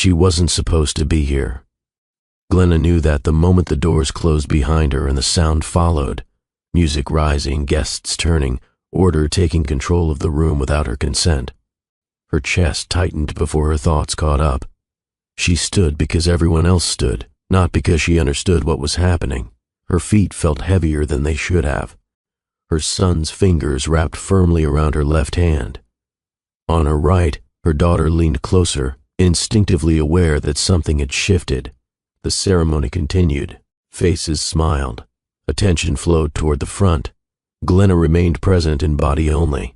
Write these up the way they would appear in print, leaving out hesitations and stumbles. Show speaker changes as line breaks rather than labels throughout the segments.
She wasn't supposed to be here. Glenna knew that the moment the doors closed behind her and the sound followed, music rising, guests turning, order taking control of the room without her consent. Her chest tightened before her thoughts caught up. She stood because everyone else stood, not because she understood what was happening. Her feet felt heavier than they should have. Her son's fingers wrapped firmly around her left hand. On her right, her daughter leaned closer, instinctively aware that something had shifted. The ceremony continued. Faces smiled. Attention flowed toward the front. Glenna remained present in body only.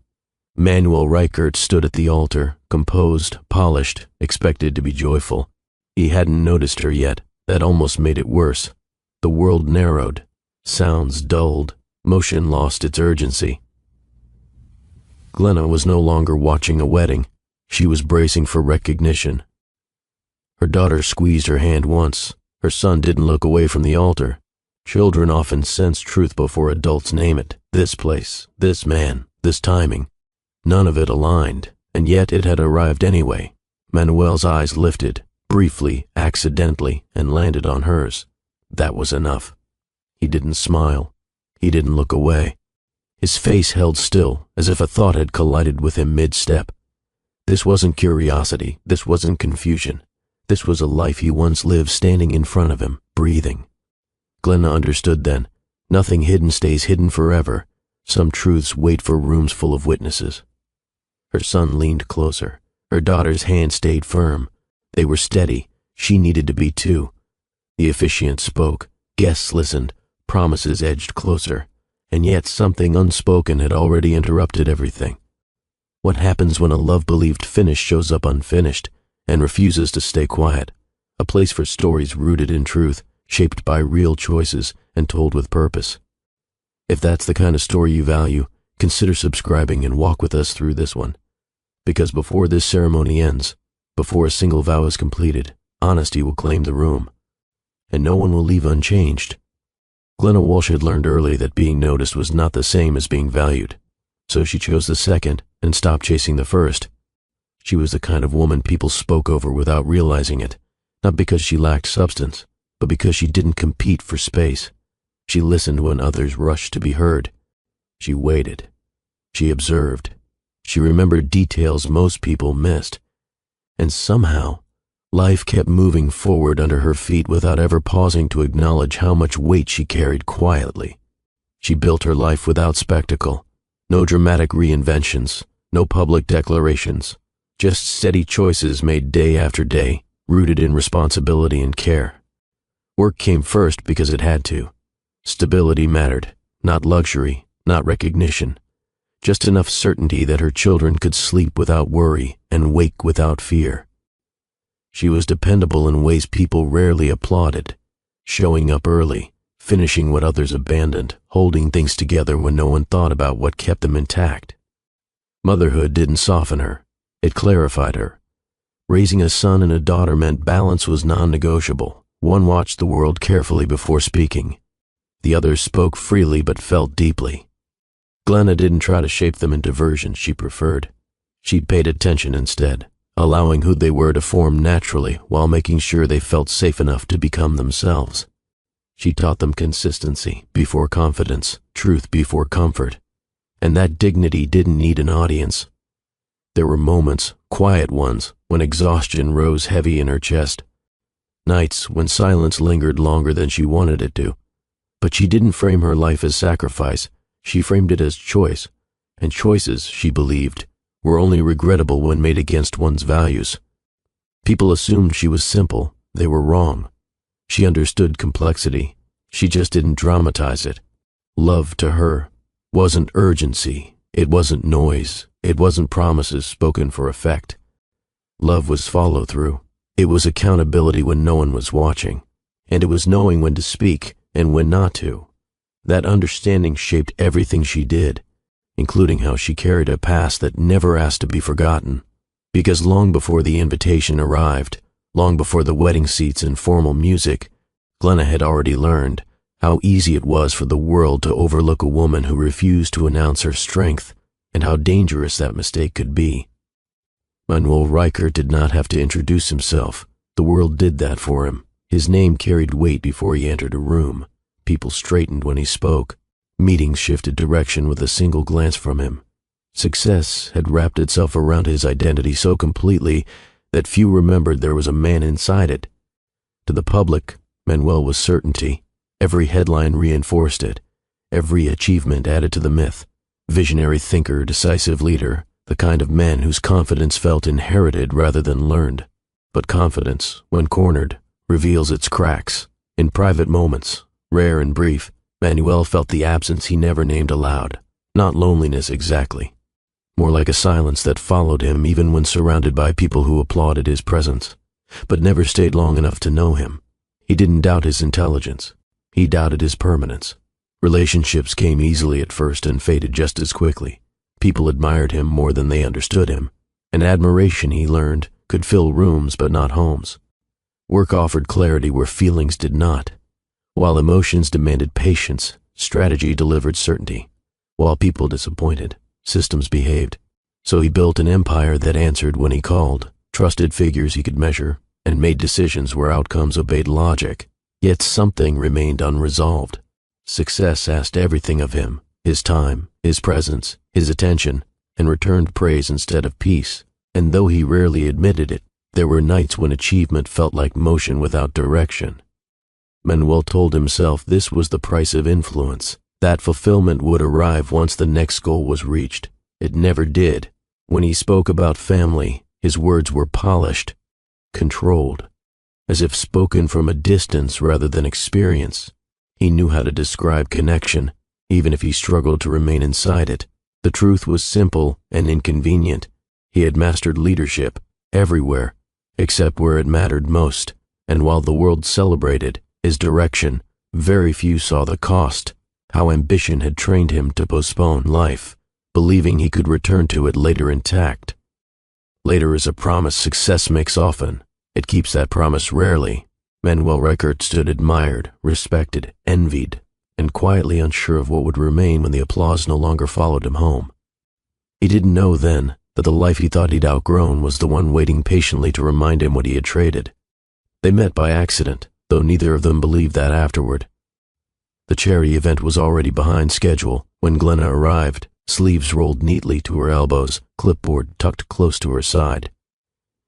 Manuel Reichert stood at the altar, composed, polished, expected to be joyful. He hadn't noticed her yet. That almost made it worse. The world narrowed. Sounds dulled. Motion lost its urgency. Glenna was no longer watching a wedding. She was bracing for recognition. Her daughter squeezed her hand once. Her son didn't look away from the altar. Children often sense truth before adults name it. This place, this man, this timing. None of it aligned, and yet it had arrived anyway. Manuel's eyes lifted, briefly, accidentally, and landed on hers. That was enough. He didn't smile. He didn't look away. His face held still, as if a thought had collided with him mid-step. This wasn't curiosity. This wasn't confusion. This was a life he once lived standing in front of him, breathing. Glenna understood then. Nothing hidden stays hidden forever. Some truths wait for rooms full of witnesses. Her son leaned closer. Her daughter's hand stayed firm. They were steady. She needed to be too. The officiant spoke. Guests listened. Promises edged closer. And yet something unspoken had already interrupted everything. What happens when a love-believed finish shows up unfinished and refuses to stay quiet? A place for stories rooted in truth, shaped by real choices and told with purpose. If that's the kind of story you value, consider subscribing and walk with us through this one. Because before this ceremony ends, before a single vow is completed, honesty will claim the room. And no one will leave unchanged. Glenna Walsh had learned early that being noticed was not the same as being valued. So she chose the second and stopped chasing the first. She was the kind of woman people spoke over without realizing it, not because she lacked substance, but because she didn't compete for space. She listened when others rushed to be heard. She waited. She observed. She remembered details most people missed. And somehow, life kept moving forward under her feet without ever pausing to acknowledge how much weight she carried quietly. She built her life without spectacle. No dramatic reinventions, no public declarations, just steady choices made day after day, rooted in responsibility and care. Work came first because it had to. Stability mattered, not luxury, not recognition. Just enough certainty that her children could sleep without worry and wake without fear. She was dependable in ways people rarely applauded, showing up early, finishing what others abandoned, holding things together when no one thought about what kept them intact. Motherhood didn't soften her, it clarified her. Raising a son and a daughter meant balance was non-negotiable. One watched the world carefully before speaking. The other spoke freely but felt deeply. Glenna didn't try to shape them into versions she preferred. She paid attention instead, allowing who they were to form naturally while making sure they felt safe enough to become themselves. She taught them consistency before confidence, truth before comfort, and that dignity didn't need an audience. There were moments, quiet ones, when exhaustion rose heavy in her chest. Nights when silence lingered longer than she wanted it to. But she didn't frame her life as sacrifice. She framed it as choice, and choices, she believed, were only regrettable when made against one's values. People assumed she was simple. They were wrong. She understood complexity. She just didn't dramatize it. Love to her wasn't urgency. It wasn't noise. It wasn't promises spoken for effect. Love was follow-through. It was accountability when no one was watching, and it was knowing when to speak and when not to. That understanding shaped everything she did, including how she carried a past that never asked to be forgotten. Because long before the invitation arrived, long before the wedding seats and formal music, Glenna had already learned how easy it was for the world to overlook a woman who refused to announce her strength, and how dangerous that mistake could be. Manuel Reichert did not have to introduce himself. The world did that for him. His name carried weight before he entered a room. People straightened when he spoke. Meetings shifted direction with a single glance from him. Success had wrapped itself around his identity so completely that few remembered there was a man inside it. To the public, Manuel was certainty. Every headline reinforced it. Every achievement added to the myth. Visionary thinker, decisive leader, the kind of man whose confidence felt inherited rather than learned. But confidence, when cornered, reveals its cracks. In private moments, rare and brief, Manuel felt the absence he never named aloud. Not loneliness exactly. More like a silence that followed him even when surrounded by people who applauded his presence, but never stayed long enough to know him. He didn't doubt his intelligence. He doubted his permanence. Relationships came easily at first and faded just as quickly. People admired him more than they understood him, and admiration, he learned, could fill rooms but not homes. Work offered clarity where feelings did not. While emotions demanded patience, strategy delivered certainty. While people disappointed, systems behaved. So he built an empire that answered when he called, trusted figures he could measure, and made decisions where outcomes obeyed logic. Yet something remained unresolved. Success asked everything of him, his time, his presence, his attention, and returned praise instead of peace. And though he rarely admitted it, there were nights when achievement felt like motion without direction. Manuel told himself this was the price of influence, that fulfillment would arrive once the next goal was reached. It never did. When he spoke about family, his words were polished, controlled, as if spoken from a distance rather than experience. He knew how to describe connection, even if he struggled to remain inside it. The truth was simple and inconvenient. He had mastered leadership everywhere, except where it mattered most, and while the world celebrated his direction, very few saw the cost, how ambition had trained him to postpone life, believing he could return to it later intact. Later is a promise success makes often. It keeps that promise rarely. Manuel Record stood admired, respected, envied, and quietly unsure of what would remain when the applause no longer followed him home. He didn't know then that the life he thought he'd outgrown was the one waiting patiently to remind him what he had traded. They met by accident, though neither of them believed that afterward. The charity event was already behind schedule when Glenna arrived, sleeves rolled neatly to her elbows, clipboard tucked close to her side.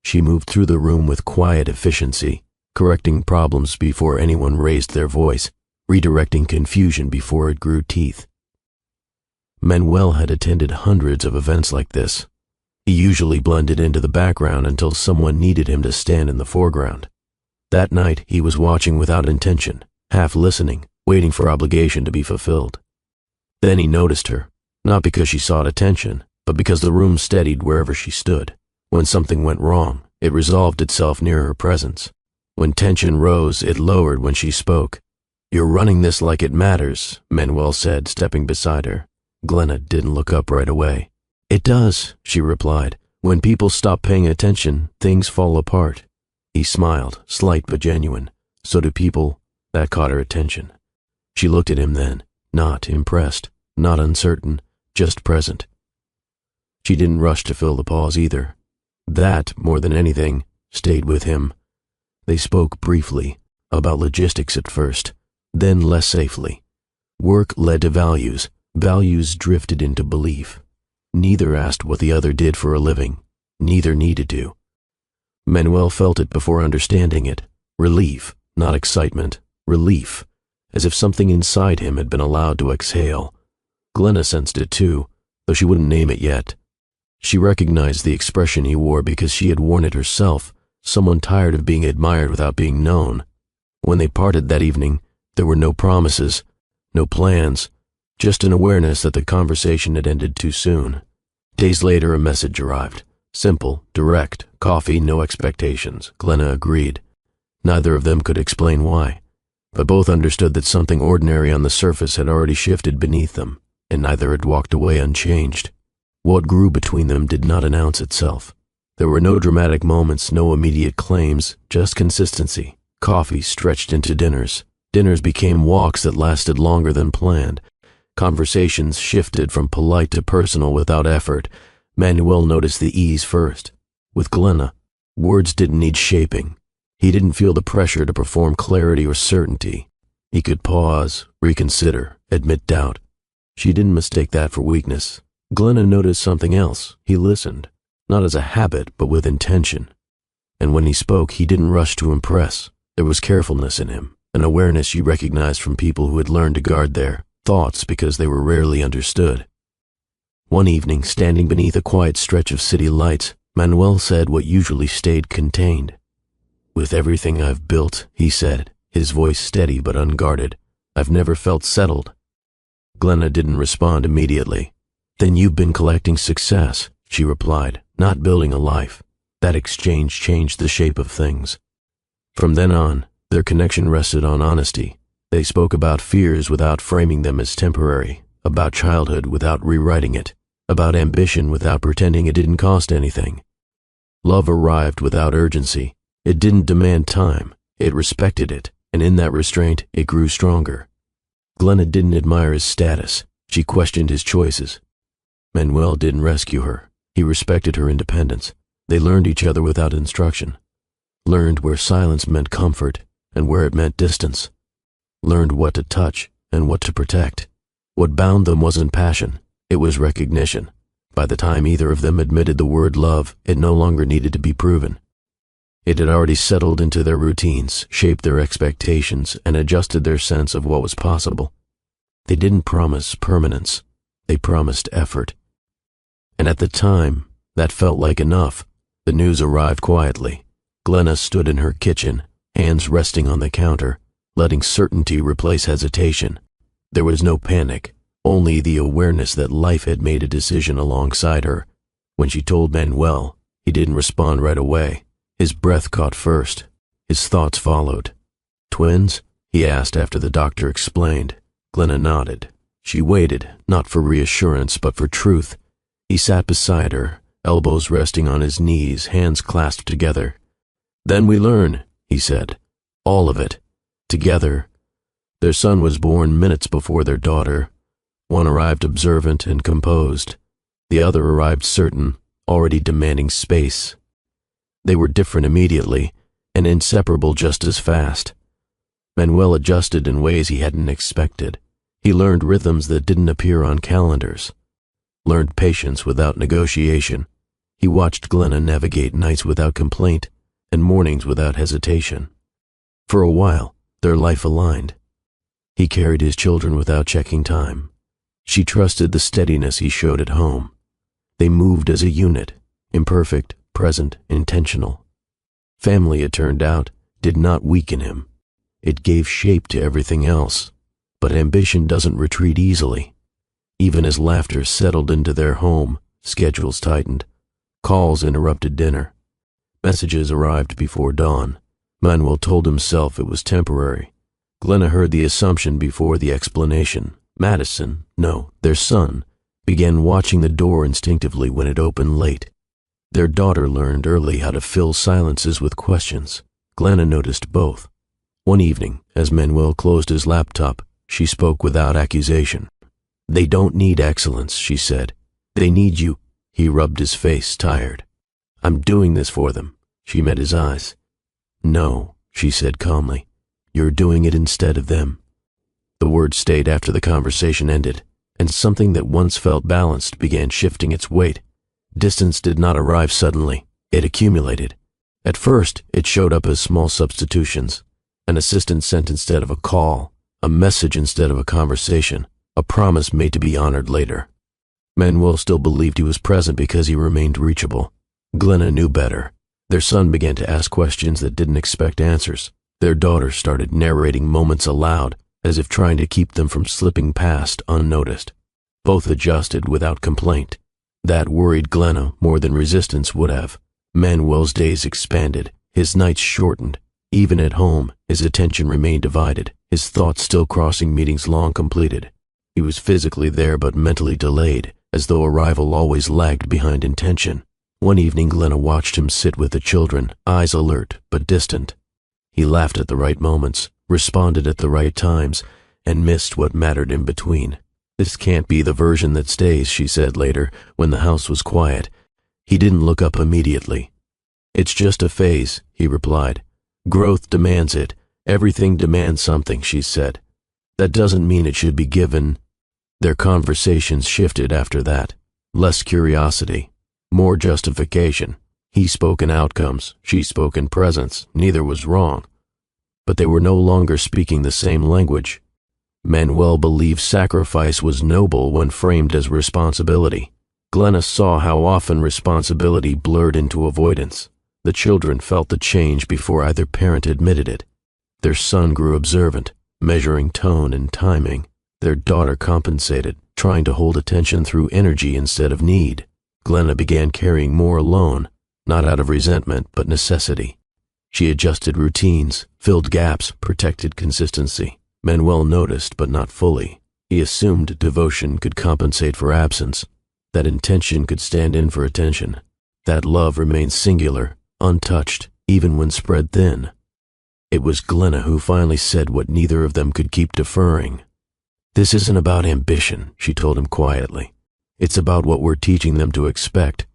She moved through the room with quiet efficiency, correcting problems before anyone raised their voice, redirecting confusion before it grew teeth. Manuel had attended hundreds of events like this. He usually blended into the background until someone needed him to stand in the foreground. That night, he was watching without intention, half listening, waiting for obligation to be fulfilled. Then he noticed her, not because she sought attention, but because the room steadied wherever she stood. When something went wrong, it resolved itself near her presence. When tension rose, it lowered when she spoke. "You're running this like it matters," Manuel said, stepping beside her. Glenna didn't look up right away. "It does," she replied. "When people stop paying attention, things fall apart." He smiled, slight but genuine. "So do people." That caught her attention. She looked at him then, not impressed, not uncertain, just present. She didn't rush to fill the pause either. That, more than anything, stayed with him. They spoke briefly, about logistics at first, then less safely. Work led to values. Values drifted into belief. Neither asked what the other did for a living. Neither needed to. Manuel felt it before understanding it. Relief, not excitement. Relief, as if something inside him had been allowed to exhale. Glenna sensed it too, though she wouldn't name it yet. She recognized the expression he wore because she had worn it herself, someone tired of being admired without being known. When they parted that evening, there were no promises, no plans, just an awareness that the conversation had ended too soon. Days later, a message arrived. Simple, direct, coffee, no expectations. Glenna agreed. Neither of them could explain why, but both understood that something ordinary on the surface had already shifted beneath them, and neither had walked away unchanged. What grew between them did not announce itself. There were no dramatic moments, no immediate claims, just consistency. Coffee stretched into dinners. Dinners became walks that lasted longer than planned. Conversations shifted from polite to personal without effort. Manuel noticed the ease first. With Glenna, words didn't need shaping. He didn't feel the pressure to perform clarity or certainty. He could pause, reconsider, admit doubt. She didn't mistake that for weakness. Glenna noticed something else. He listened, not as a habit, but with intention. And when he spoke, he didn't rush to impress. There was carefulness in him, an awareness you recognized from people who had learned to guard their thoughts because they were rarely understood. One evening, standing beneath a quiet stretch of city lights, Manuel said what usually stayed contained. "With everything I've built," he said, his voice steady but unguarded, "I've never felt settled." Glenna didn't respond immediately. "Then you've been collecting success," she replied, "not building a life." That exchange changed the shape of things. From then on, their connection rested on honesty. They spoke about fears without framing them as temporary, about childhood without rewriting it, about ambition without pretending it didn't cost anything. Love arrived without urgency. It didn't demand time. It respected it, and in that restraint, it grew stronger. Glenna didn't admire his status. She questioned his choices. Manuel didn't rescue her. He respected her independence. They learned each other without instruction. Learned where silence meant comfort and where it meant distance. Learned what to touch and what to protect. What bound them wasn't passion. It was recognition. By the time either of them admitted the word love, it no longer needed to be proven. It had already settled into their routines, shaped their expectations, and adjusted their sense of what was possible. They didn't promise permanence. They promised effort. And at the time, that felt like enough. The news arrived quietly. Glenna stood in her kitchen, hands resting on the counter, letting certainty replace hesitation. There was no panic, only the awareness that life had made a decision alongside her. When she told Manuel, he didn't respond right away. His breath caught first. His thoughts followed. "Twins?" he asked after the doctor explained. Glenna nodded. She waited, not for reassurance, but for truth. He sat beside her, elbows resting on his knees, hands clasped together. "Then we learn," he said. "All of it. Together." Their son was born minutes before their daughter. One arrived observant and composed. The other arrived certain, already demanding space. They were different immediately, and inseparable just as fast. Manuel adjusted in ways he hadn't expected. He learned rhythms that didn't appear on calendars. Learned patience without negotiation. He watched Glenna navigate nights without complaint and mornings without hesitation. For a while, their life aligned. He carried his children without checking time. She trusted the steadiness he showed at home. They moved as a unit, imperfect, present, intentional. Family, it turned out, did not weaken him. It gave shape to everything else. But ambition doesn't retreat easily. Even as laughter settled into their home, schedules tightened. Calls interrupted dinner. Messages arrived before dawn. Manuel told himself it was temporary. Glenna heard the assumption before the explanation. Madison, no, their son, began watching the door instinctively when it opened late. Their daughter learned early how to fill silences with questions. Glenna noticed both. One evening, as Manuel closed his laptop, she spoke without accusation. "They don't need excellence," she said. "They need you." He rubbed his face, tired. "I'm doing this for them." She met his eyes. "No," she said calmly. "You're doing it instead of them." The word stayed after the conversation ended, and something that once felt balanced began shifting its weight. Distance did not arrive suddenly. It accumulated. At first, it showed up as small substitutions. An assistant sent instead of a call, a message instead of a conversation, a promise made to be honored later. Manuel still believed he was present because he remained reachable. Glenna knew better. Their son began to ask questions that didn't expect answers. Their daughter started narrating moments aloud, as if trying to keep them from slipping past unnoticed. Both adjusted without complaint. That worried Glenna more than resistance would have. Manuel's days expanded, his nights shortened. Even at home, his attention remained divided, his thoughts still crossing meetings long completed. He was physically there but mentally delayed, as though arrival always lagged behind intention. One evening Glenna watched him sit with the children, eyes alert but distant. He laughed at the right moments, responded at the right times, and missed what mattered in between. "This can't be the version that stays," she said later, when the house was quiet. He didn't look up immediately. "It's just a phase," he replied. Growth demands it. Everything demands something, she said. That doesn't mean it should be given. Their conversations shifted after that. Less curiosity, more justification. He spoke in outcomes, she spoke in presence. Neither was wrong. But they were no longer speaking the same language. Manuel believed sacrifice was noble when framed as responsibility. Glenna saw how often responsibility blurred into avoidance. The children felt the change before either parent admitted it. Their son grew observant, measuring tone and timing. Their daughter compensated, trying to hold attention through energy instead of need. Glenna began carrying more alone, not out of resentment but necessity. She adjusted routines, filled gaps, protected consistency. Manuel noticed, but not fully. He assumed devotion could compensate for absence, that intention could stand in for attention, that love remained singular, untouched, even when spread thin. It was Glenna who finally said what neither of them could keep deferring. "This isn't about ambition," she told him quietly. "It's about what we're teaching them to expect."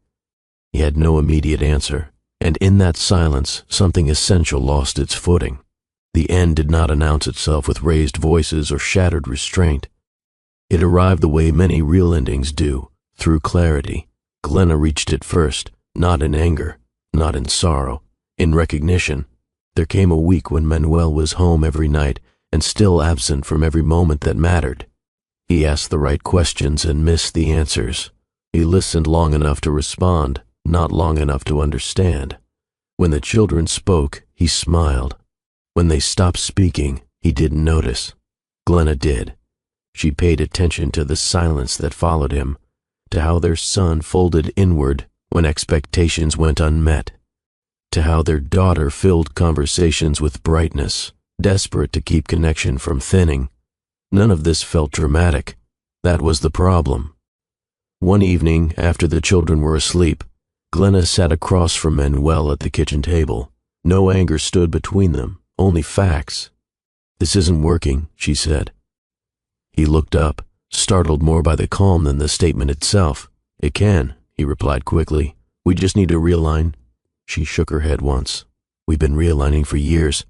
He had no immediate answer, and in that silence, something essential lost its footing. The end did not announce itself with raised voices or shattered restraint. It arrived the way many real endings do, through clarity. Glenna reached it first, not in anger, not in sorrow, in recognition. There came a week when Manuel was home every night and still absent from every moment that mattered. He asked the right questions and missed the answers. He listened long enough to respond, not long enough to understand. When the children spoke, he smiled. When they stopped speaking, he didn't notice. Glenna did. She paid attention to the silence that followed him, to how their son folded inward when expectations went unmet, to how their daughter filled conversations with brightness, desperate to keep connection from thinning. None of this felt dramatic. That was the problem. One evening, after the children were asleep, Glenna sat across from Manuel at the kitchen table. No anger stood between them, only facts. "This isn't working," she said. He looked up, startled more by the calm than the statement itself. "It can," he replied quickly. "We just need to realign." She shook her head once. "We've been realigning for years."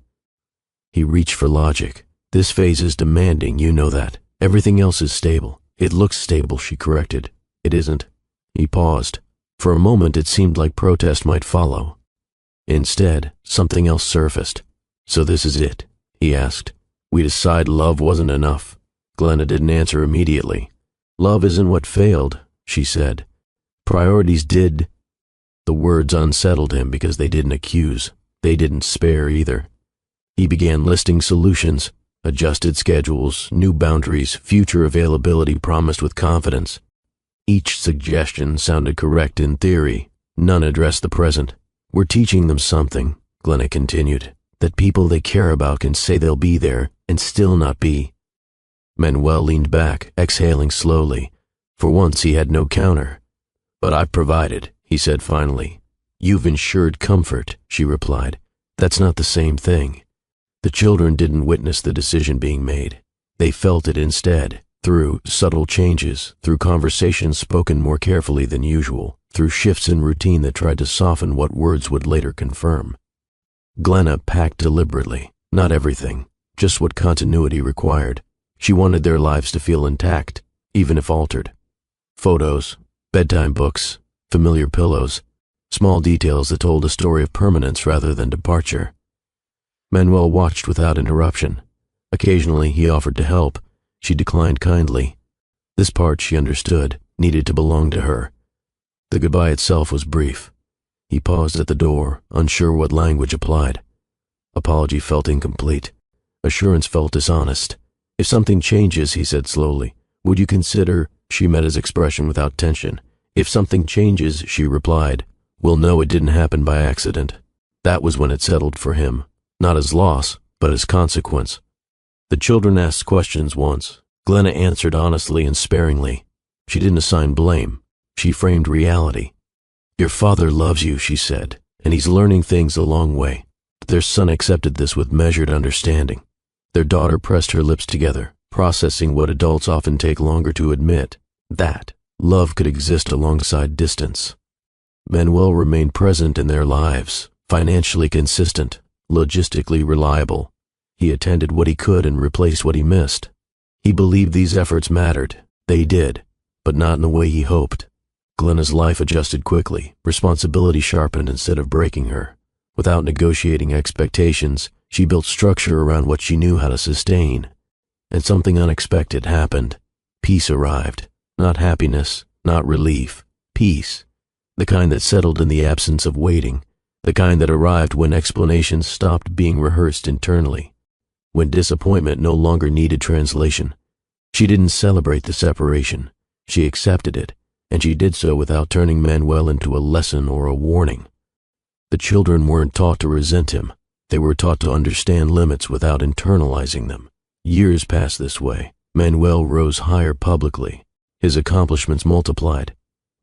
He reached for logic. "This phase is demanding, you know that. Everything else is stable." "It looks stable," she corrected. "It isn't." He paused. For a moment it seemed like protest might follow. Instead, something else surfaced. "So this is it?" he asked. "We decide love wasn't enough." Glenna didn't answer immediately. "Love isn't what failed," she said. "Priorities did." The words unsettled him because they didn't accuse. They didn't spare either. He began listing solutions, adjusted schedules, new boundaries, future availability promised with confidence. Each suggestion sounded correct in theory. None addressed the present. "We're teaching them something," Glenna continued, "that people they care about can say they'll be there and still not be." Manuel leaned back, exhaling slowly. For once he had no counter. "But I've provided," he said finally. "You've ensured comfort," she replied. "That's not the same thing." The children didn't witness the decision being made. They felt it instead, through subtle changes, through conversations spoken more carefully than usual, through shifts in routine that tried to soften what words would later confirm. Glenna packed deliberately, not everything, just what continuity required. She wanted their lives to feel intact, even if altered. Photos, bedtime books, familiar pillows, small details that told a story of permanence rather than departure. Manuel watched without interruption. Occasionally he offered to help. She declined kindly. This part, she understood, needed to belong to her. The goodbye itself was brief. He paused at the door, unsure what language applied. Apology felt incomplete. Assurance felt dishonest. "If something changes," he said slowly, "would you consider—" She met his expression without tension. "If something changes," she replied, "we'll know it didn't happen by accident." That was when it settled for him, not as loss, but as consequence. The children asked questions once. Glenna answered honestly and sparingly. She didn't assign blame. She framed reality. "Your father loves you," she said, "and he's learning things a long way." Their son accepted this with measured understanding. Their daughter pressed her lips together, processing what adults often take longer to admit, that love could exist alongside distance. Manuel remained present in their lives, financially consistent, logistically reliable. He attended what he could and replaced what he missed. He believed these efforts mattered. They did, but not in the way he hoped. Glenna's life adjusted quickly. Responsibility sharpened instead of breaking her. Without negotiating expectations, she built structure around what she knew how to sustain. And something unexpected happened. Peace arrived. Not happiness, not relief. Peace. The kind that settled in the absence of waiting. The kind that arrived when explanations stopped being rehearsed internally. When disappointment no longer needed translation. She didn't celebrate the separation. She accepted it, and she did so without turning Manuel into a lesson or a warning. The children weren't taught to resent him. They were taught to understand limits without internalizing them. Years passed this way. Manuel rose higher publicly. His accomplishments multiplied.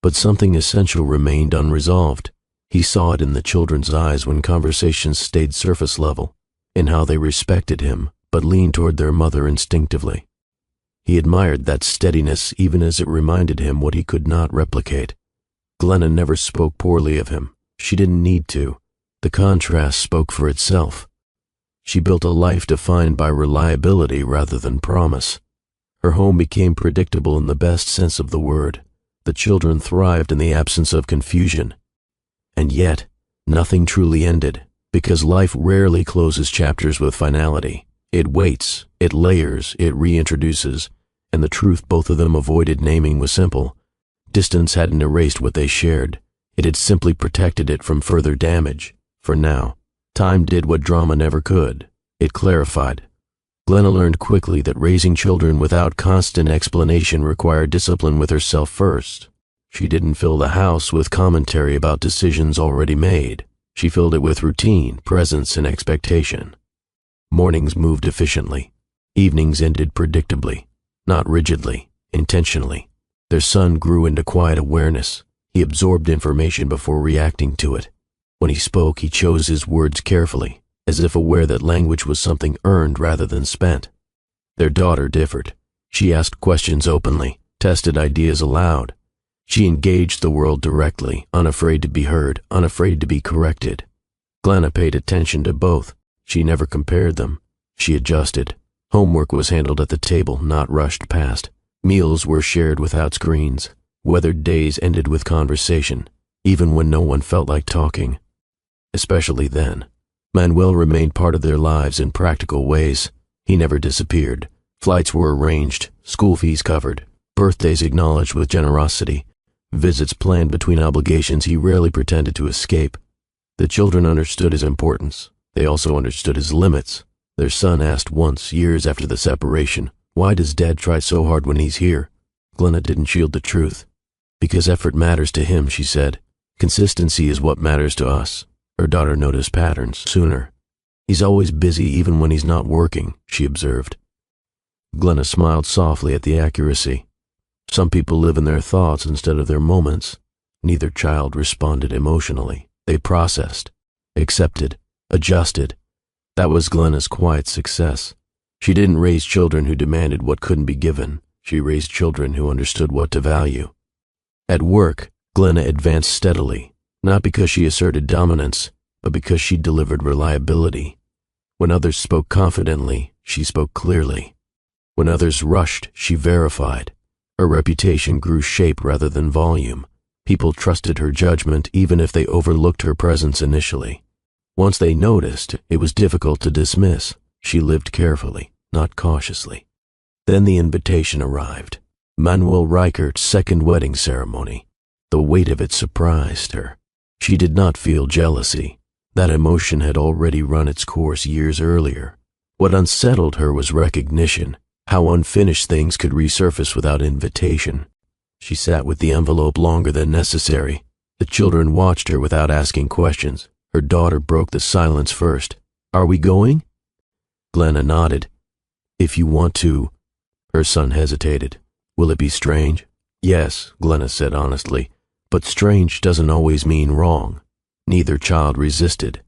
But something essential remained unresolved. He saw it in the children's eyes when conversations stayed surface level, in how they respected him but leaned toward their mother instinctively. He admired that steadiness even as it reminded him what he could not replicate. Glenna never spoke poorly of him. She didn't need to. The contrast spoke for itself. She built a life defined by reliability rather than promise. Her home became predictable in the best sense of the word. The children thrived in the absence of confusion. And yet, nothing truly ended, because life rarely closes chapters with finality. It waits, it layers, it reintroduces, and the truth both of them avoided naming was simple. Distance hadn't erased what they shared. It had simply protected it from further damage. For now, time did what drama never could. It clarified. Glenna learned quickly that raising children without constant explanation required discipline with herself first. She didn't fill the house with commentary about decisions already made. She filled it with routine, presence, and expectation. Mornings moved efficiently. Evenings ended predictably, not rigidly, intentionally. Their son grew into quiet awareness. He absorbed information before reacting to it. When he spoke, he chose his words carefully, as if aware that language was something earned rather than spent. Their daughter differed. She asked questions openly, tested ideas aloud. She engaged the world directly, unafraid to be heard, unafraid to be corrected. Glenna paid attention to both. She never compared them. She adjusted. Homework was handled at the table, not rushed past. Meals were shared without screens. Weathered days ended with conversation, even when no one felt like talking. Especially then. Manuel remained part of their lives in practical ways. He never disappeared. Flights were arranged, school fees covered, birthdays acknowledged with generosity, visits planned between obligations he rarely pretended to escape. The children understood his importance. They also understood his limits. Their son asked once, years after the separation, "Why does Dad try so hard when he's here?" Glenna didn't shield the truth. "Because effort matters to him," she said. "Consistency is what matters to us." Her daughter noticed patterns sooner. "He's always busy even when he's not working," she observed. Glenna smiled softly at the accuracy. Some people live in their thoughts instead of their moments. Neither child responded emotionally. They processed, accepted, adjusted. That was Glenna's quiet success. She didn't raise children who demanded what couldn't be given. She raised children who understood what to value. At work, Glenna advanced steadily, not because she asserted dominance, but because she delivered reliability. When others spoke confidently, she spoke clearly. When others rushed, she verified. Her reputation grew shape rather than volume. People trusted her judgment even if they overlooked her presence initially. Once they noticed, it was difficult to dismiss. She lived carefully, not cautiously. Then the invitation arrived. Manuel Reichert's second wedding ceremony. The weight of it surprised her. She did not feel jealousy. That emotion had already run its course years earlier. What unsettled her was recognition, how unfinished things could resurface without invitation. She sat with the envelope longer than necessary. The children watched her without asking questions. Her daughter broke the silence first. "Are we going?" Glenna nodded. "If you want to." Her son hesitated. "Will it be strange?" "Yes," Glenna said honestly, "but strange doesn't always mean wrong." Neither child resisted.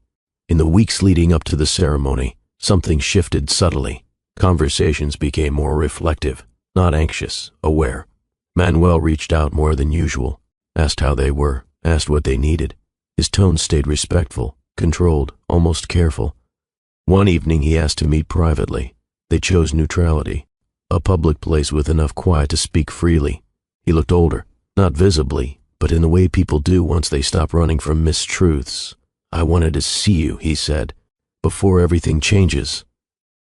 In the weeks leading up to the ceremony, something shifted subtly. Conversations became more reflective, not anxious, aware. Manuel reached out more than usual, asked how they were, asked what they needed. His tone stayed respectful, controlled, almost careful. One evening he asked to meet privately. They chose neutrality, a public place with enough quiet to speak freely. He looked older, not visibly, but in the way people do once they stop running from mistruths. "I wanted to see you," he said, "before everything changes."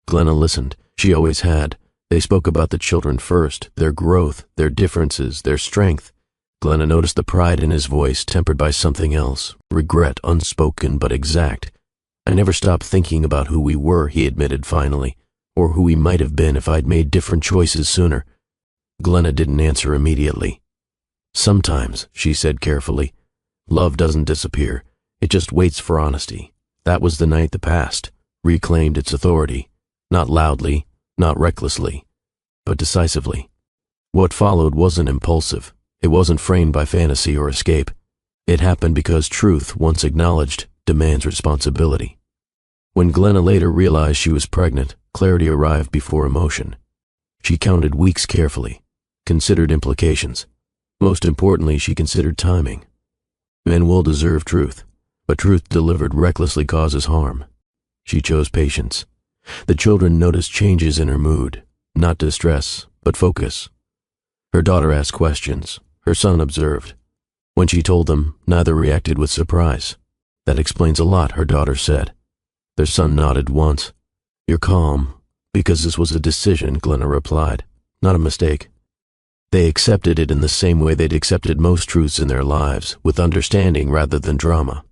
Glenna listened. She always had. They spoke about the children first, their growth, their differences, their strength. Glenna noticed the pride in his voice tempered by something else, regret unspoken but exact. "I never stopped thinking about who we were," he admitted finally, "or who we might have been if I'd made different choices sooner." Glenna didn't answer immediately. "Sometimes," she said carefully, "love doesn't disappear. It just waits for honesty. That was the night that passed, reclaimed its authority, not loudly, not recklessly, but decisively. What followed wasn't impulsive. It wasn't framed by fantasy or escape. It happened because truth, once acknowledged, demands responsibility." When Glenna later realized she was pregnant, clarity arrived before emotion. She counted weeks carefully, considered implications. Most importantly, she considered timing. Men will deserve truth, but truth delivered recklessly causes harm. She chose patience. The children noticed changes in her mood, not distress, but focus. Her daughter asked questions. Her son observed. When she told them, neither reacted with surprise. "That explains a lot," her daughter said. Their son nodded once. "You're calm, because this was a decision," Glenna replied, "not a mistake." They accepted it in the same way they'd accepted most truths in their lives, with understanding rather than drama.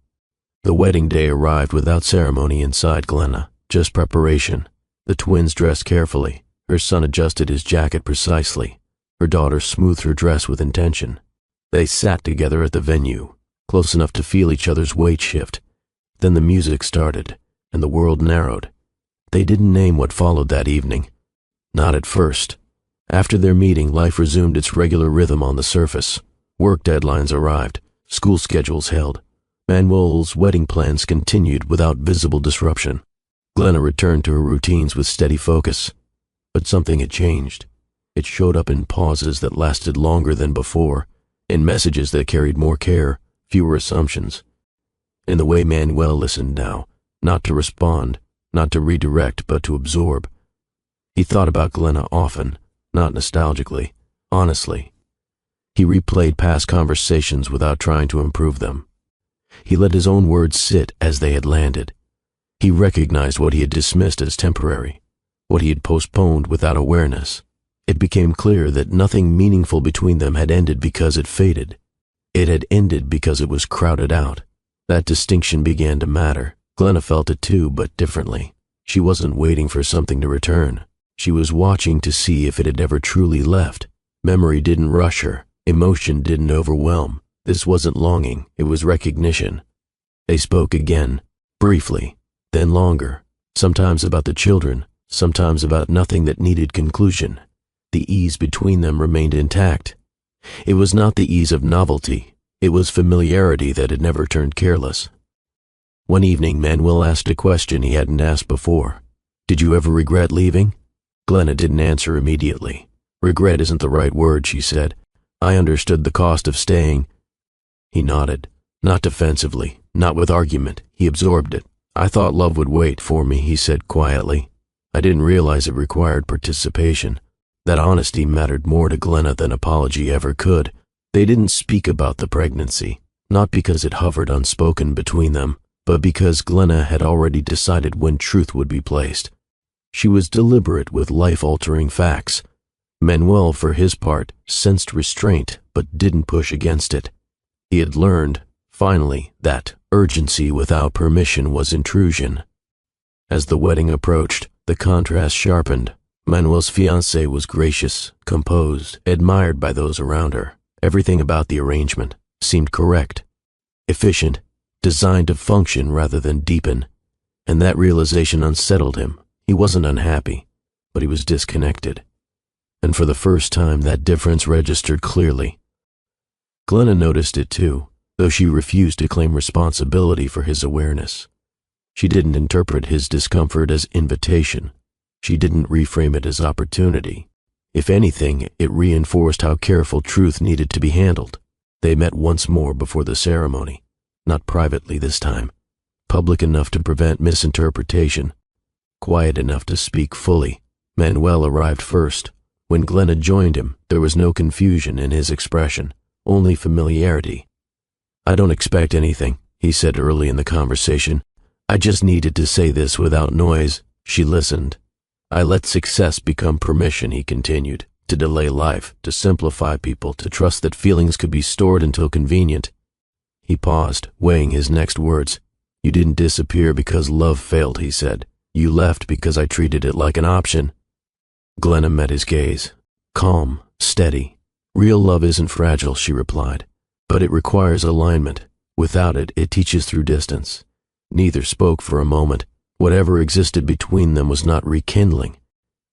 The wedding day arrived without ceremony inside Glenna, just preparation. The twins dressed carefully. Her son adjusted his jacket precisely. Her daughter smoothed her dress with intention. They sat together at the venue, close enough to feel each other's weight shift. Then the music started, and the world narrowed. They didn't name what followed that evening. Not at first. After their meeting, life resumed its regular rhythm on the surface. Work deadlines arrived, school schedules held. Manuel's wedding plans continued without visible disruption. Glenna returned to her routines with steady focus. But something had changed. It showed up in pauses that lasted longer than before, in messages that carried more care, fewer assumptions. In the way Manuel listened now, not to respond, not to redirect, but to absorb. He thought about Glenna often, not nostalgically, honestly. He replayed past conversations without trying to improve them. He let his own words sit as they had landed. He recognized what he had dismissed as temporary, what he had postponed without awareness. It became clear that nothing meaningful between them had ended because it faded. It had ended because it was crowded out. That distinction began to matter. Glenna felt it too, but differently. She wasn't waiting for something to return. She was watching to see if it had ever truly left. Memory didn't rush her. Emotion didn't overwhelm. This wasn't longing, it was recognition. They spoke again, briefly, then longer, sometimes about the children, sometimes about nothing that needed conclusion. The ease between them remained intact. It was not the ease of novelty, it was familiarity that had never turned careless. One evening, Manuel asked a question he hadn't asked before. "Did you ever regret leaving?" Glenna didn't answer immediately. "Regret isn't the right word," she said. "I understood the cost of staying." He nodded, not defensively, not with argument. He absorbed it. "I thought love would wait for me," he said quietly. "I didn't realize it required participation." That honesty mattered more to Glenna than apology ever could. They didn't speak about the pregnancy, not because it hovered unspoken between them, but because Glenna had already decided when truth would be placed. She was deliberate with life-altering facts. Manuel, for his part, sensed restraint but didn't push against it. He had learned, finally, that urgency without permission was intrusion. As the wedding approached, the contrast sharpened. Manuel's fiancée was gracious, composed, admired by those around her. Everything about the arrangement seemed correct, efficient, designed to function rather than deepen. And that realization unsettled him. He wasn't unhappy, but he was disconnected. And for the first time, that difference registered clearly. Glenna noticed it too, though she refused to claim responsibility for his awareness. She didn't interpret his discomfort as invitation. She didn't reframe it as opportunity. If anything, it reinforced how careful truth needed to be handled. They met once more before the ceremony, not privately this time, public enough to prevent misinterpretation, quiet enough to speak fully. Manuel arrived first. When Glenna joined him, there was no confusion in his expression, only familiarity. "I don't expect anything," he said early in the conversation. "I just needed to say this without noise." She listened. "I let success become permission," he continued, "to delay life, to simplify people, to trust that feelings could be stored until convenient." He paused, weighing his next words. "You didn't disappear because love failed," he said. "You left because I treated it like an option." Glenna met his gaze. Calm, steady. "Real love isn't fragile," she replied, "but it requires alignment. Without it, it teaches through distance." Neither spoke for a moment. Whatever existed between them was not rekindling.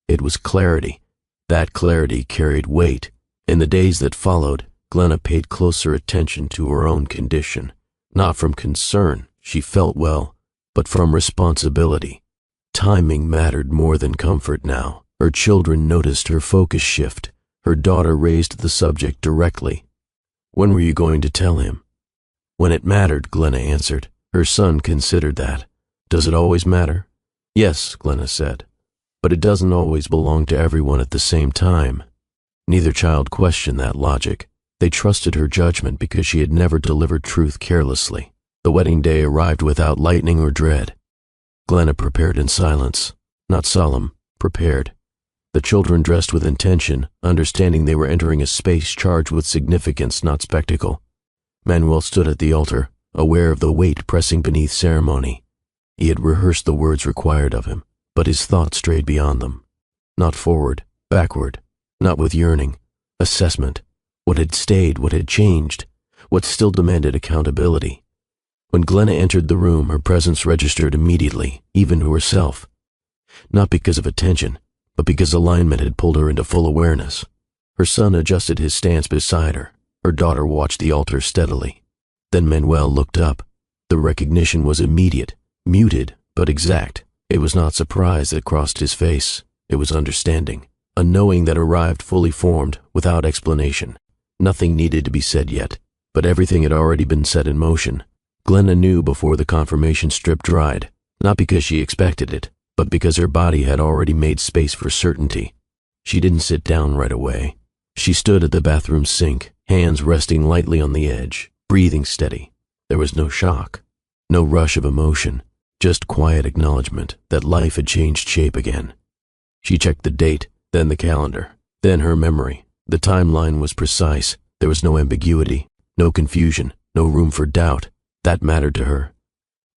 It was clarity. That clarity carried weight. In the days that followed, Glenna paid closer attention to her own condition. Not from concern, she felt well, but from responsibility. Timing mattered more than comfort now. Her children noticed her focus shift. Her daughter raised the subject directly. "When were you going to tell him?" "When it mattered," Glenna answered. Her son considered that. "Does it always matter?" "Yes," Glenna said, "but it doesn't always belong to everyone at the same time." Neither child questioned that logic. They trusted her judgment because she had never delivered truth carelessly. The wedding day arrived without lightning or dread. Glenna prepared in silence, not solemn, prepared. The children dressed with intention, understanding they were entering a space charged with significance, not spectacle. Manuel stood at the altar, aware of the weight pressing beneath ceremony. He had rehearsed the words required of him, but his thoughts strayed beyond them. Not forward, backward, not with yearning. Assessment. What had stayed, what had changed, what still demanded accountability. When Glenna entered the room, her presence registered immediately, even to herself. Not because of attention, but because alignment had pulled her into full awareness. Her son adjusted his stance beside her. Her daughter watched the altar steadily. Then Manuel looked up. The recognition was immediate, muted, but exact. It was not surprise that crossed his face. It was understanding, a knowing that arrived fully formed, without explanation. Nothing needed to be said yet, but everything had already been set in motion. Glenna knew before the confirmation strip dried, not because she expected it, but because her body had already made space for certainty. She didn't sit down right away. She stood at the bathroom sink, hands resting lightly on the edge, breathing steady. There was no shock, no rush of emotion, just quiet acknowledgement that life had changed shape again. She checked the date, then the calendar, then her memory. The timeline was precise. There was no ambiguity, no confusion, no room for doubt. That mattered to her.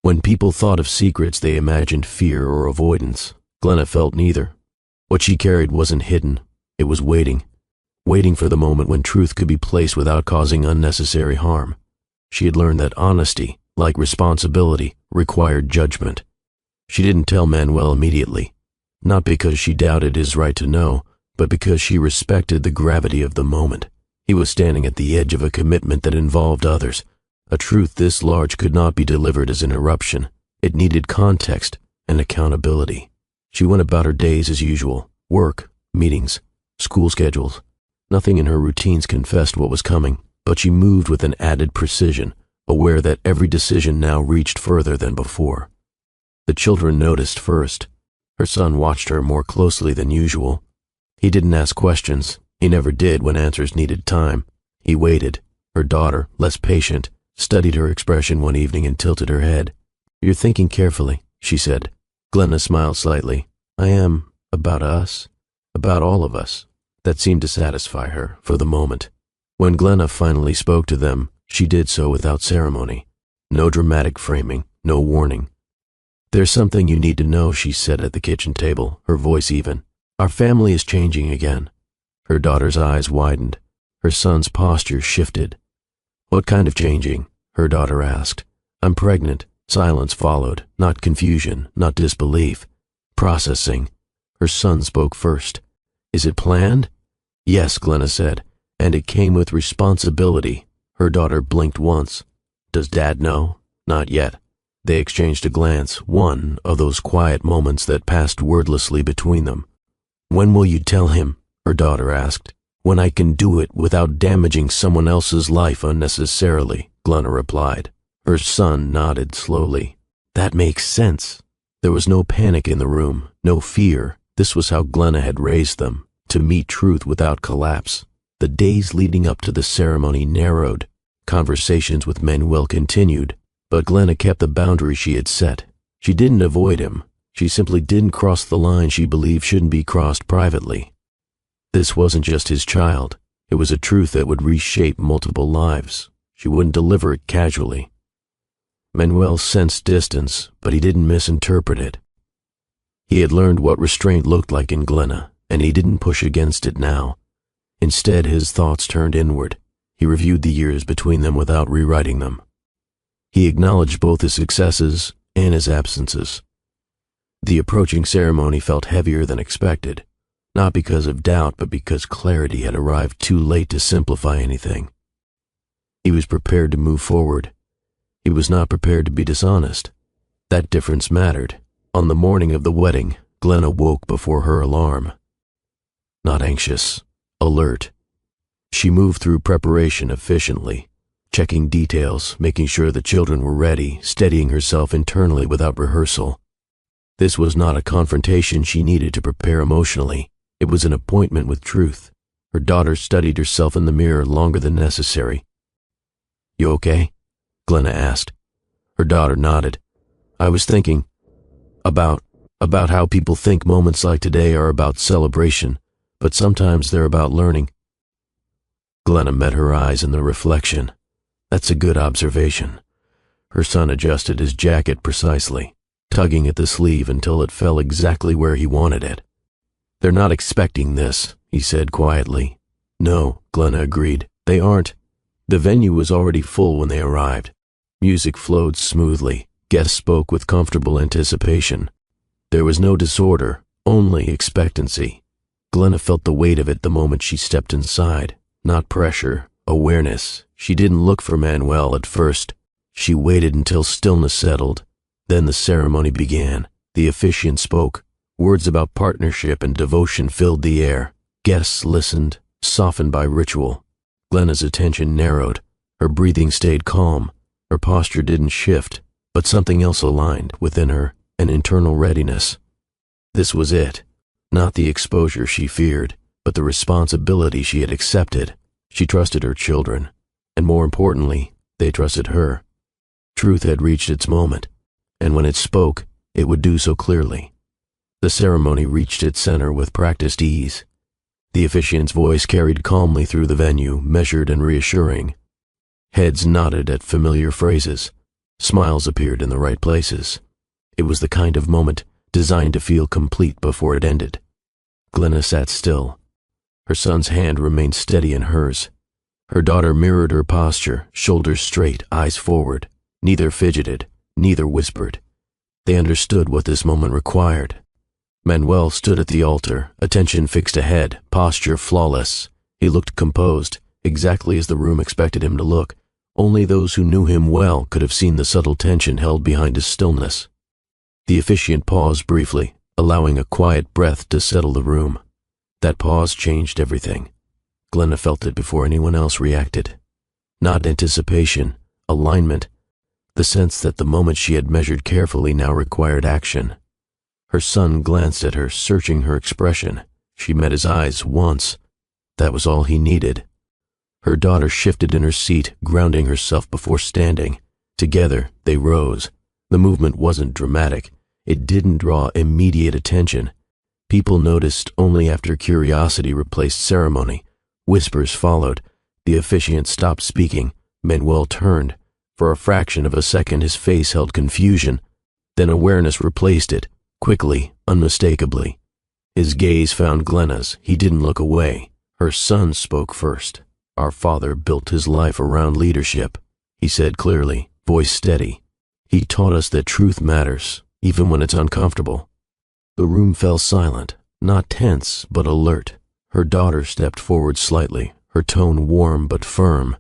When people thought of secrets, they imagined fear or avoidance. Glenna felt neither. What she carried wasn't hidden. It was waiting. Waiting for the moment when truth could be placed without causing unnecessary harm. She had learned that honesty, like responsibility, required judgment. She didn't tell Manuel immediately, not because she doubted his right to know, but because she respected the gravity of the moment. He was standing at the edge of a commitment that involved others. A truth this large could not be delivered as an eruption. It needed context and accountability. She went about her days as usual. Work, meetings, school schedules. Nothing in her routines confessed what was coming, but she moved with an added precision, aware that every decision now reached further than before. The children noticed first. Her son watched her more closely than usual. He didn't ask questions. He never did when answers needed time. He waited. Her daughter, less patient, studied her expression one evening and tilted her head. "You're thinking carefully," she said. Glenna smiled slightly. "I am, about us, about all of us." That seemed to satisfy her for the moment. When Glenna finally spoke to them, she did so without ceremony. No dramatic framing, no warning. "There's something you need to know," she said at the kitchen table, her voice even. "Our family is changing again." Her daughter's eyes widened. Her son's posture shifted. "What kind of changing?" her daughter asked. "I'm pregnant." Silence followed, not confusion, not disbelief. Processing. Her son spoke first. "Is it planned?" "Yes," Glenna said, "and it came with responsibility." Her daughter blinked once. "Does Dad know?" "Not yet." They exchanged a glance, one of those quiet moments that passed wordlessly between them. "When will you tell him?" her daughter asked. "When I can do it without damaging someone else's life unnecessarily," Glenna replied. Her son nodded slowly. "That makes sense." There was no panic in the room, no fear. This was how Glenna had raised them, to meet truth without collapse. The days leading up to the ceremony narrowed. Conversations with Manuel continued, but Glenna kept the boundary she had set. She didn't avoid him. She simply didn't cross the line she believed shouldn't be crossed privately. This wasn't just his child. It was a truth that would reshape multiple lives. She wouldn't deliver it casually. Manuel sensed distance, but he didn't misinterpret it. He had learned what restraint looked like in Glenna, and he didn't push against it now. Instead, his thoughts turned inward. He reviewed the years between them without rewriting them. He acknowledged both his successes and his absences. The approaching ceremony felt heavier than expected, not because of doubt, but because clarity had arrived too late to simplify anything. He was prepared to move forward. He was not prepared to be dishonest. That difference mattered. On the morning of the wedding, Glenna woke before her alarm. Not anxious, alert. She moved through preparation efficiently, checking details, making sure the children were ready, steadying herself internally without rehearsal. This was not a confrontation she needed to prepare emotionally. It was an appointment with truth. Her daughter studied herself in the mirror longer than necessary. "You okay?" Glenna asked. Her daughter nodded. "I was thinking about how people think moments like today are about celebration, but sometimes they're about learning." Glenna met her eyes in the reflection. "That's a good observation." Her son adjusted his jacket precisely, tugging at the sleeve until it fell exactly where he wanted it. "They're not expecting this," he said quietly. "No," Glenna agreed. "They aren't." The venue was already full when they arrived. Music flowed smoothly. Guests spoke with comfortable anticipation. There was no disorder, only expectancy. Glenna felt the weight of it the moment she stepped inside. Not pressure, awareness. She didn't look for Manuel at first. She waited until stillness settled. Then the ceremony began. The officiant spoke. Words about partnership and devotion filled the air. Guests listened, softened by ritual. Glenna's attention narrowed. Her breathing stayed calm. Her posture didn't shift, but something else aligned within her, an internal readiness. This was it. Not the exposure she feared, but the responsibility she had accepted. She trusted her children, and more importantly, they trusted her. Truth had reached its moment, and when it spoke, it would do so clearly. The ceremony reached its center with practiced ease. The officiant's voice carried calmly through the venue, measured and reassuring. Heads nodded at familiar phrases. Smiles appeared in the right places. It was the kind of moment designed to feel complete before it ended. Glenna sat still. Her son's hand remained steady in hers. Her daughter mirrored her posture, shoulders straight, eyes forward. Neither fidgeted, neither whispered. They understood what this moment required. Manuel stood at the altar, attention fixed ahead, posture flawless. He looked composed, exactly as the room expected him to look. Only those who knew him well could have seen the subtle tension held behind his stillness. The officiant paused briefly, allowing a quiet breath to settle the room. That pause changed everything. Glenna felt it before anyone else reacted. Not anticipation, alignment. The sense that the moment she had measured carefully now required action. Her son glanced at her, searching her expression. She met his eyes once. That was all he needed. Her daughter shifted in her seat, grounding herself before standing. Together, they rose. The movement wasn't dramatic. It didn't draw immediate attention. People noticed only after curiosity replaced ceremony. Whispers followed. The officiant stopped speaking. Manuel turned. For a fraction of a second, his face held confusion. Then awareness replaced it, quickly, unmistakably. His gaze found Glenna's. He didn't look away. Her son spoke first. "Our father built his life around leadership," he said clearly, voice steady. "He taught us that truth matters, even when it's uncomfortable." The room fell silent, not tense, but alert. Her daughter stepped forward slightly, her tone warm but firm.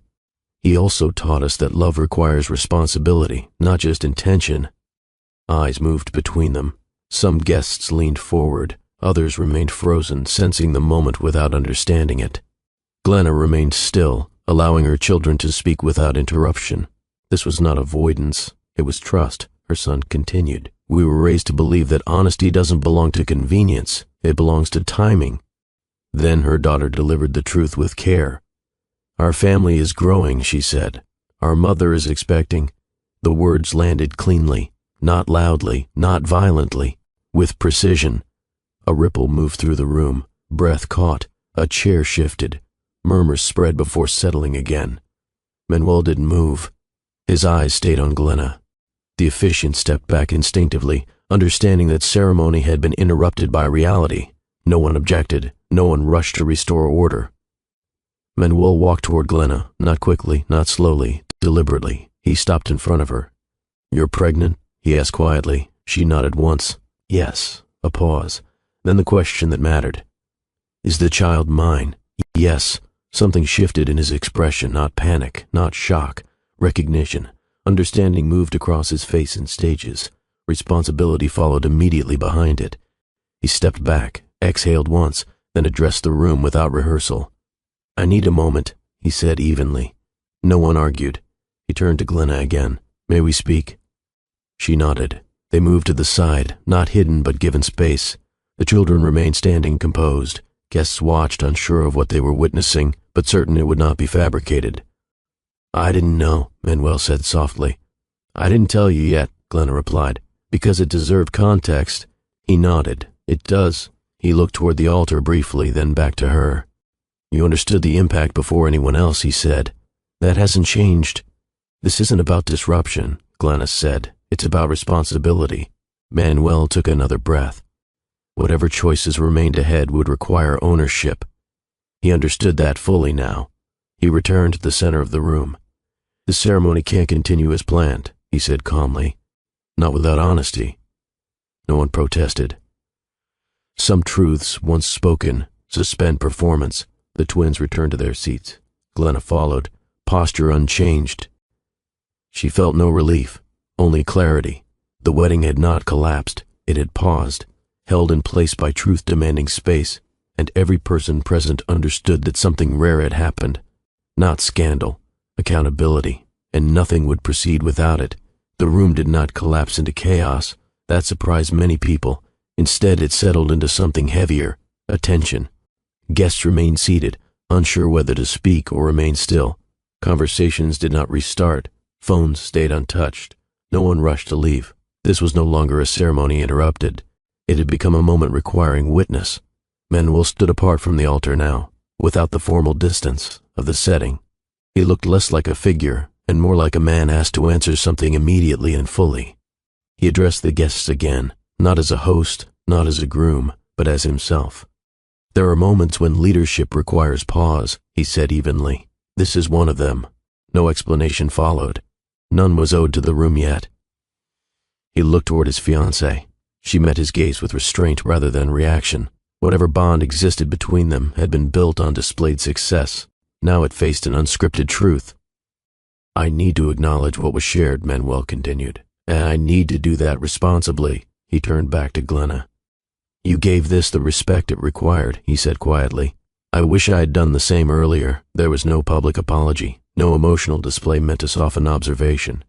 "He also taught us that love requires responsibility, not just intention." Eyes moved between them. Some guests leaned forward, others remained frozen, sensing the moment without understanding it. Glenna remained still, allowing her children to speak without interruption. This was not avoidance, it was trust, her son continued, We were raised to believe that honesty doesn't belong to convenience, it belongs to timing. Then her daughter delivered the truth with care. Our family is growing, she said. Our mother is expecting. The words landed cleanly, not loudly, not violently, with precision. A ripple moved through the room, breath caught, a chair shifted, murmurs spread before settling again. Manuel didn't move. His eyes stayed on Glenna. The officiant stepped back instinctively, understanding that ceremony had been interrupted by reality. No one objected, no one rushed to restore order. Manuel walked toward Glenna, not quickly, not slowly, deliberately. He stopped in front of her. "You're pregnant?" he asked quietly. She nodded once. "Yes." A pause. Then the question that mattered. "Is the child mine?" "Yes." Something shifted in his expression, not panic, not shock, recognition. Understanding moved across his face in stages. Responsibility followed immediately behind it. He stepped back, exhaled once, then addressed the room without rehearsal. "I need a moment," he said evenly. No one argued. He turned to Glenna again. "May we speak?" She nodded. They moved to the side, not hidden but given space. The children remained standing composed. Guests watched, unsure of what they were witnessing, but certain it would not be fabricated. "I didn't know," Manuel said softly. "I didn't tell you yet," Glenna replied, "because it deserved context." He nodded. "It does." He looked toward the altar briefly, then back to her. "You understood the impact before anyone else," he said. "That hasn't changed." "This isn't about disruption," Glenna said. "It's about responsibility." Manuel took another breath. Whatever choices remained ahead would require ownership. He understood that fully now. He returned to the center of the room. "The ceremony can't continue as planned," he said calmly. "Not without honesty." No one protested. Some truths, once spoken, suspend performance. The twins returned to their seats. Glenna followed, posture unchanged. She felt no relief, only clarity. The wedding had not collapsed. It had paused, held in place by truth demanding space, and every person present understood that something rare had happened. Not scandal, accountability, and nothing would proceed without it. The room did not collapse into chaos. That surprised many people. Instead, it settled into something heavier, attention. Guests remained seated, unsure whether to speak or remain still. Conversations did not restart. Phones stayed untouched. No one rushed to leave. This was no longer a ceremony interrupted. It had become a moment requiring witness. Manuel stood apart from the altar now, without the formal distance of the setting. He looked less like a figure and more like a man asked to answer something immediately and fully. He addressed the guests again, not as a host, not as a groom, but as himself. "There are moments when leadership requires pause," he said evenly. "This is one of them." No explanation followed. None was owed to the room yet. He looked toward his fiancée. She met his gaze with restraint rather than reaction. Whatever bond existed between them had been built on displayed success. Now it faced an unscripted truth. "I need to acknowledge what was shared," Manuel continued, "and I need to do that responsibly." He turned back to Glenna. "You gave this the respect it required," he said quietly. "I wish I had done the same earlier." There was no public apology, no emotional display meant to soften observation.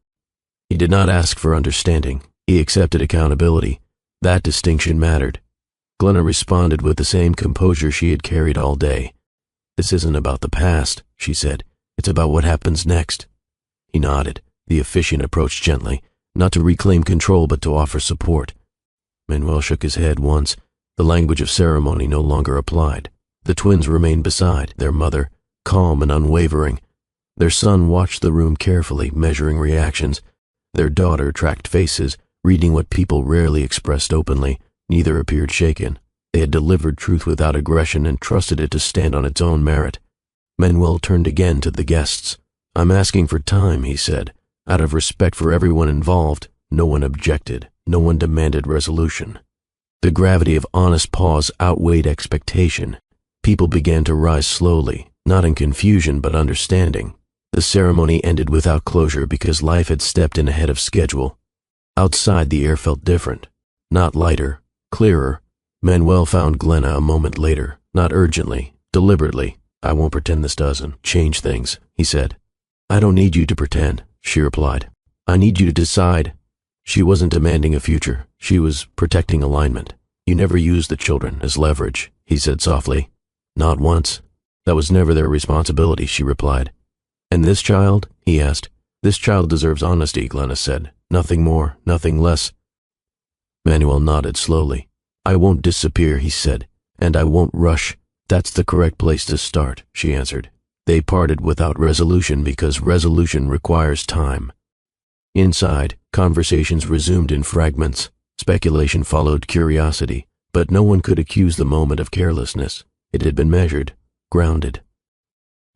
He did not ask for understanding. He accepted accountability. That distinction mattered. Glenna responded with the same composure she had carried all day. "This isn't about the past," she said. "It's about what happens next." He nodded. The officiant approached gently, not to reclaim control but to offer support. Manuel shook his head once. The language of ceremony no longer applied. The twins remained beside their mother, calm and unwavering. Their son watched the room carefully, measuring reactions. Their daughter tracked faces, reading what people rarely expressed openly. Neither appeared shaken. They had delivered truth without aggression and trusted it to stand on its own merit. Manuel turned again to the guests. "I'm asking for time," he said. Out of respect for everyone involved, no one objected. No one demanded resolution. The gravity of honest pause outweighed expectation. People began to rise slowly, not in confusion but understanding. The ceremony ended without closure because life had stepped in ahead of schedule. Outside, the air felt different. Not lighter, clearer. Manuel found Glenna a moment later, not urgently, deliberately. "I won't pretend this doesn't change things," he said. "I don't need you to pretend," she replied. "I need you to decide." She wasn't demanding a future. She was protecting alignment. You never used the children as leverage, he said softly. Not once. That was never their responsibility, she replied. And this child? He asked. This child deserves honesty, Glenna said. Nothing more, nothing less. Manuel nodded slowly. I won't disappear, he said, and I won't rush. That's the correct place to start, she answered. They parted without resolution because resolution requires time. Inside, conversations resumed in fragments. Speculation followed curiosity, but no one could accuse the moment of carelessness. It had been measured, grounded.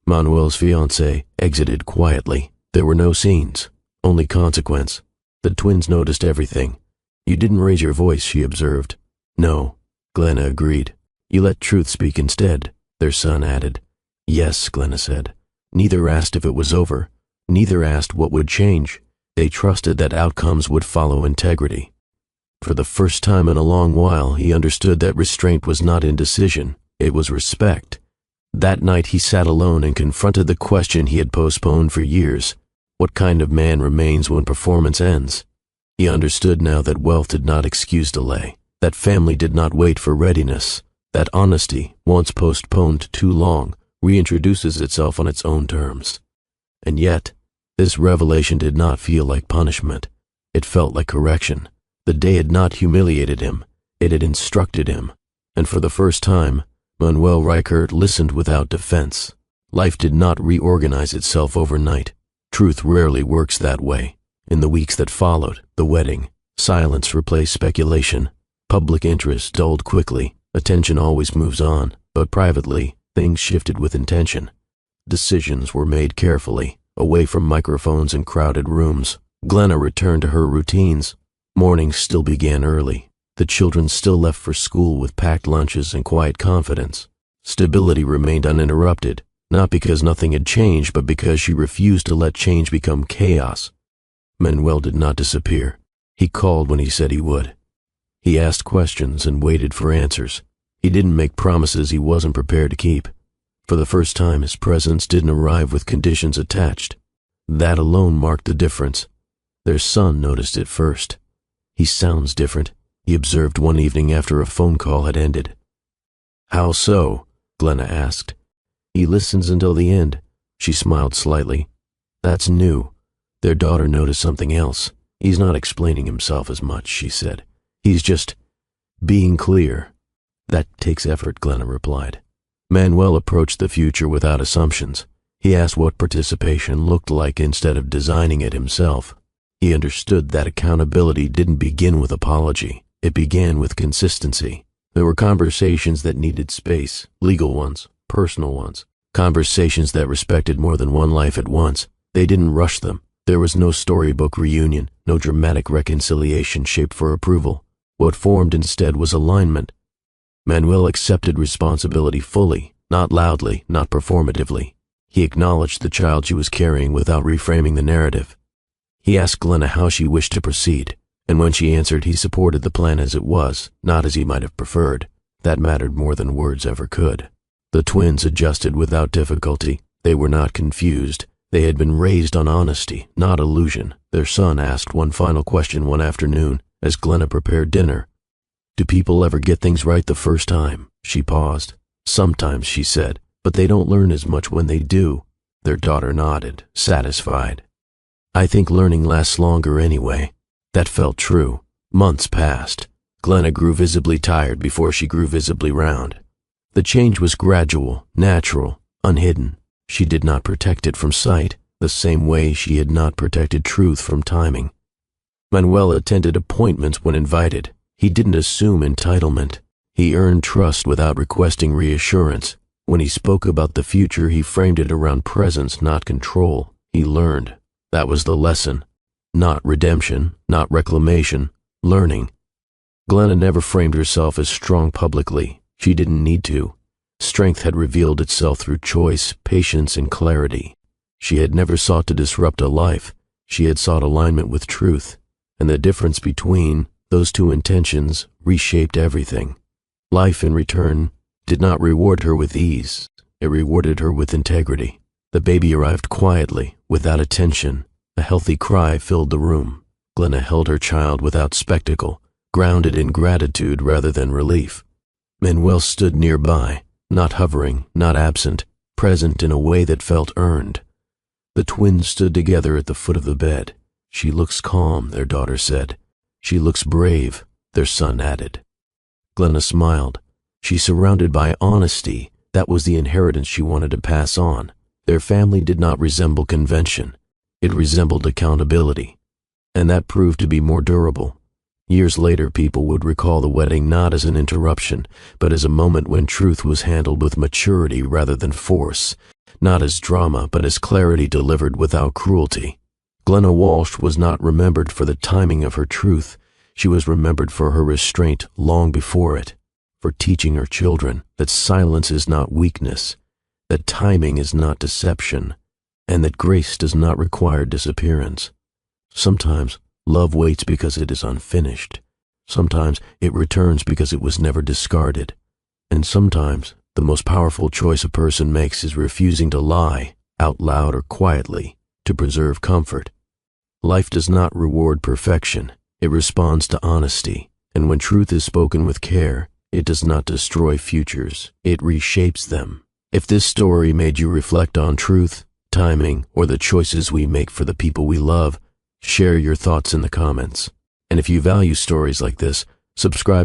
Manuel's fiancée exited quietly. There were no scenes, only consequence. The twins noticed everything. You didn't raise your voice, she observed. No, Glenna agreed. You let truth speak instead, their son added. Yes, Glenna said. Neither asked if it was over. Neither asked what would change. They trusted that outcomes would follow integrity. For the first time in a long while, he understood that restraint was not indecision. It was respect. That night he sat alone and confronted the question he had postponed for years. What kind of man remains when performance ends? He understood now that wealth did not excuse delay, that family did not wait for readiness, that honesty, once postponed too long, reintroduces itself on its own terms. And yet, this revelation did not feel like punishment. It felt like correction. The day had not humiliated him. It had instructed him. And for the first time, Manuel Reichert listened without defense. Life did not reorganize itself overnight. Truth rarely works that way. In the weeks that followed, the wedding, silence replaced speculation. Public interest dulled quickly. Attention always moves on, but privately, things shifted with intention. Decisions were made carefully, away from microphones and crowded rooms. Glenna returned to her routines. Mornings still began early. The children still left for school with packed lunches and quiet confidence. Stability remained uninterrupted, not because nothing had changed, but because she refused to let change become chaos. Manuel did not disappear. He called when he said he would. He asked questions and waited for answers. He didn't make promises he wasn't prepared to keep. For the first time, his presence didn't arrive with conditions attached. That alone marked the difference. Their son noticed it first. He sounds different, he observed one evening after a phone call had ended. How so? Glenna asked. He listens until the end. She smiled slightly. That's new. Their daughter noticed something else. He's not explaining himself as much, she said. He's just being clear. That takes effort, Glenna replied. Manuel approached the future without assumptions. He asked what participation looked like instead of designing it himself. He understood that accountability didn't begin with apology. It began with consistency. There were conversations that needed space, legal ones, personal ones, conversations that respected more than one life at once. They didn't rush them. There was no storybook reunion, no dramatic reconciliation shaped for approval. What formed instead was alignment. Manuel accepted responsibility fully, not loudly, not performatively. He acknowledged the child she was carrying without reframing the narrative. He asked Glenna how she wished to proceed, and when she answered, he supported the plan as it was, not as he might have preferred. That mattered more than words ever could. The twins adjusted without difficulty. They were not confused. They had been raised on honesty, not illusion. Their son asked one final question one afternoon as Glenna prepared dinner. Do people ever get things right the first time? She paused. Sometimes, she said, but they don't learn as much when they do. Their daughter nodded, satisfied. I think learning lasts longer anyway. That felt true. Months passed. Glenna grew visibly tired before she grew visibly round. The change was gradual, natural, unhidden. She did not protect it from sight, the same way she had not protected truth from timing. Manuel attended appointments when invited. He didn't assume entitlement. He earned trust without requesting reassurance. When he spoke about the future, he framed it around presence, not control. He learned. That was the lesson. Not redemption, not reclamation, learning. Glenna never framed herself as strong publicly. She didn't need to. Strength had revealed itself through choice, patience, and clarity. She had never sought to disrupt a life. She had sought alignment with truth. And the difference between those two intentions reshaped everything. Life, in return, did not reward her with ease. It rewarded her with integrity. The baby arrived quietly, without attention. A healthy cry filled the room. Glenna held her child without spectacle, grounded in gratitude rather than relief. Manuel stood nearby, not hovering, not absent, present in a way that felt earned. The twins stood together at the foot of the bed. "She looks calm," their daughter said. "She looks brave," their son added. Glenna smiled. She's surrounded by honesty. That was the inheritance she wanted to pass on. Their family did not resemble convention. It resembled accountability. And that proved to be more durable. Years later, people would recall the wedding not as an interruption, but as a moment when truth was handled with maturity rather than force, not as drama, but as clarity delivered without cruelty. Glenna Walsh was not remembered for the timing of her truth. She was remembered for her restraint long before it, for teaching her children that silence is not weakness, that timing is not deception, and that grace does not require disappearance. Sometimes love waits because it is unfinished. Sometimes it returns because it was never discarded. And sometimes the most powerful choice a person makes is refusing to lie, out loud or quietly, to preserve comfort. Life does not reward perfection. It responds to honesty. And when truth is spoken with care, it does not destroy futures. It reshapes them. If this story made you reflect on truth, timing, or the choices we make for the people we love, share your thoughts in the comments. And if you value stories like this, subscribe